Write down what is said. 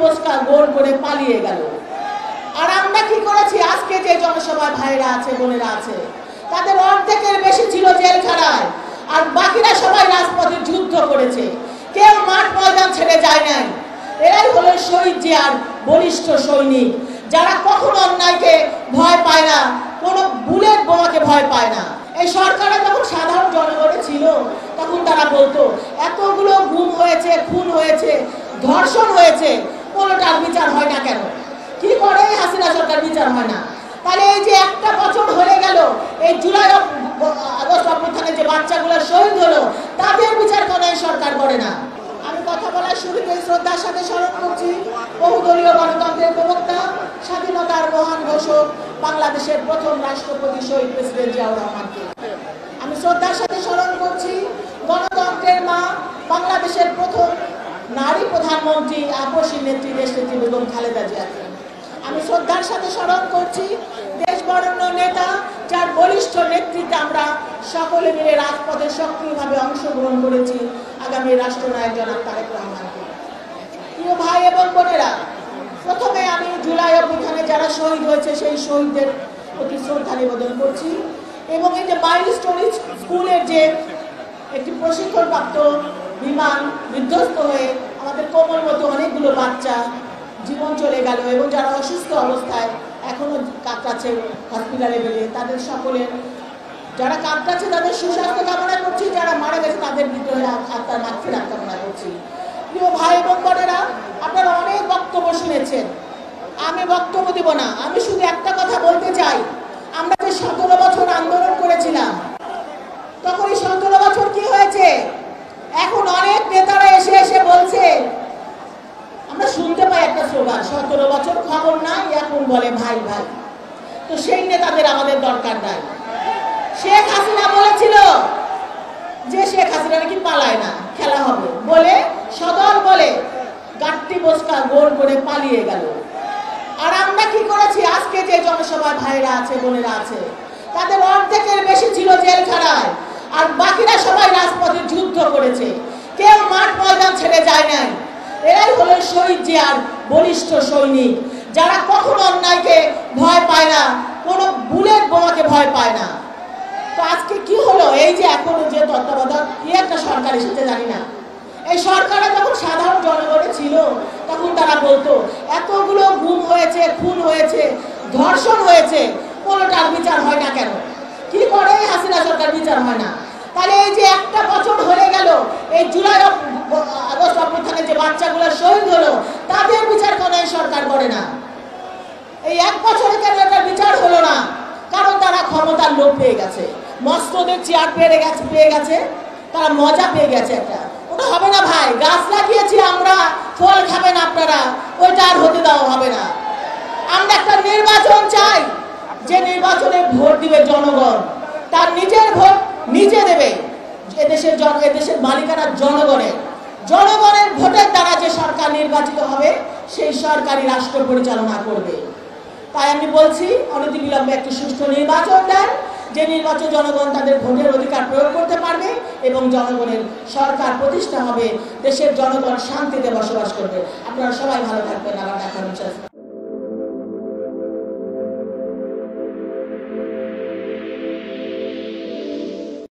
বোচকা গোল করে পালিয়ে গেল। আর আমরা কি করেছি? আজকে যে জনসভায় ভাইরা আছে, বোনেরা আছে, তাদের অর্ধেকের বেশি ছিল জেলখানায়, আর বাকিরা সবাই রাজপথে যুদ্ধ করেছে, কেউ মাঠ ময়দান ছেড়ে যায় নাই। এরাই হলো শহীদ জিয়ার বলিষ্ঠ সৈনিক, যারা কখনো অন্যায়কে ভয় পায় না, কোনো বুলেট বোমাকে ভয় পায় না। এই সরকারে যখন সাধারণ জনগণে ছিল, তখন তারা বলতো এতগুলো গুম হয়েছে, খুন হয়েছে, ধর্ষণ হয়েছে, কোনোটার বিচার হয় না কেন? কি করে হাসিনা সরকার বিচার হয় না? তাহলে এই যে একটা বছর হয়ে গেল, এই জুলাই আগস্ট অভ্যুত্থানে যে বাচ্চাগুলো শহীদ হলো, তাদের বিচার কেন এই সরকার করে না? আমি কথা বলার শুরুতে শ্রদ্ধার সাথে স্মরণ করছি বহুদলীয় গণতন্ত্রের প্রবক্তা, স্বাধীনতার মহান ঘোষক, বাংলাদেশের প্রথম রাষ্ট্রপতি শহীদ প্রেসিডেন্ট জিয়াউর রহমানকে। আমি শ্রদ্ধার সাথে স্মরণ করছি গণতন্ত্রের মা, বাংলাদেশের প্রথম নারী প্রধানমন্ত্রী, আপসী নেত্রী, দেশনেত্রী বেগম খালেদা জিয়াকে। আমি শ্রদ্ধার সাথে স্মরণ করছি দেশ বরেণ্য নেতা, যার বলিষ্ঠ নেতৃত্বে আমরা সকলে মিলে রাজপথে সক্রিয়ভাবে অংশগ্রহণ করেছি, আগামী রাষ্ট্রনায়ক জনাব তারেক রহমানকে। প্রিয় ভাই এবং বোনেরা, প্রথমে আমি জুলাই অভ্যুত্থানে যারা শহীদ হয়েছে সেই শহীদদের প্রতি শ্রদ্ধা নিবেদন করছি, এবং এই যে মাইলস্টোন স্কুলের যে একটি প্রশিক্ষণপ্রাপ্ত বিমান বিধ্বস্ত হয়ে আমাদের কোমল মতো অনেকগুলো বাচ্চা জীবন চলে গেল, এবং যারা অসুস্থ অবস্থায় এখনো কাতরাচ্ছে হসপিটালে বেড়ে, তাদের সকলের যারা কাতরাচ্ছে তাদের সুস্বাস্থ্য কামনা করছি, যারা মারা গেছে তাদের ভিতরে আত্মার মাগফিরাত কামনা করছি। প্রিয় ভাই এবং বোনেরা, আপনারা অনেক বক্তব্য শুনেছেন, আমি বক্তব্য দিব না। আমি শুধু একটা কথা বলতে চাই, আমরা যে 17 বছর আন্দোলন করেছিলাম, তখন এই 17 বছর কি হয়েছে? এখন অনেক নেতারা এসে এসে বলছে, আমরা শুনতে পাই একটা স্লোগান, 17 বছর খবর নাই, এখন বলে ভাই ভাই। তো সেই নেতাদের আমাদের দরকার নাই। শেখ হাসিনা বলেছিল যে শেখ হাসিনা নাকি পালায় না, খেলা হবে বলে সদল বলে গাট্টি বোচকা গোল করে পালিয়ে গেল। আর আমরা কি করেছি? আজকে যে জনসভায় ভাইরা আছে, বোনেরা আছে, তাদের অর্ধেকের বেশি ছিল জেলখানায়, আর বাকিরা সবাই রাজপথে যুদ্ধ করেছে, কেউ মাঠ ময়দান ছেড়ে যায় নাই। এরাই হলো শহীদ জিয়ার বলিষ্ঠ সৈনিক, যারা কখনো অন্যায়কে ভয় পায় না, কোনো বুলেট বোমাকে ভয় পায় না। তো আজকে কি হলো? এই যে এখন যে তত্ত্বাবধায়ক কি একটা সরকার এসেছে জানি না, এই সরকারে যখন সাধারণ জনগণে ছিল, তখন তারা বলতো এতগুলো গুম হয়েছে, খুন হয়েছে, ধর্ষণ হয়েছে, কোনোটার বিচার হয় না কেন? কি করে হাসিনা সরকার বিচার হয় না? তাহলে এই যে একটা বছর হয়ে গেল, এই জুলাই আগস্ট অভ্যুত্থানে যে বাচ্চাগুলো শহীদ হলো, তাদের বিচার কেন এই সরকার করে না? এই এক বছরে কেন এটার বিচার হলো না? কারণ তারা ক্ষমতার লোভ পেয়ে গেছে, মস্তদের চেয়ার পেয়ে গেছে, তারা মজা পেয়ে গেছে একটা। ওটা হবে না ভাই, গাছ লাগিয়েছি আমরা, ফল খাবেন আপনারা, ওইটা আর হতে দেওয়া হবে না। আমরা একটা নির্বাচন চাই, যে নির্বাচনে ভোট দিবে জনগণ, তার নিজের ভোট নিজে দেবে। এদেশের মালিকানা জনগণের ভোটের দ্বারা যে সরকার নির্বাচিত হবে, সেই সরকারই রাষ্ট্র পরিচালনা করবে। তাই আমি বলছি, অনতিবিলম্বে একটি সুষ্ঠু নির্বাচন দেন, যে নির্বাচন জনগণ তাদের ভোটের অধিকার প্রয়োগ করতে পারবে, এবং জনগণের সরকার প্রতিষ্ঠা হবে, দেশের জনগণ শান্তিতে বসবাস করবে। আপনারা সবাই ভালো থাকবেন, আবার দেখা হচ্ছে।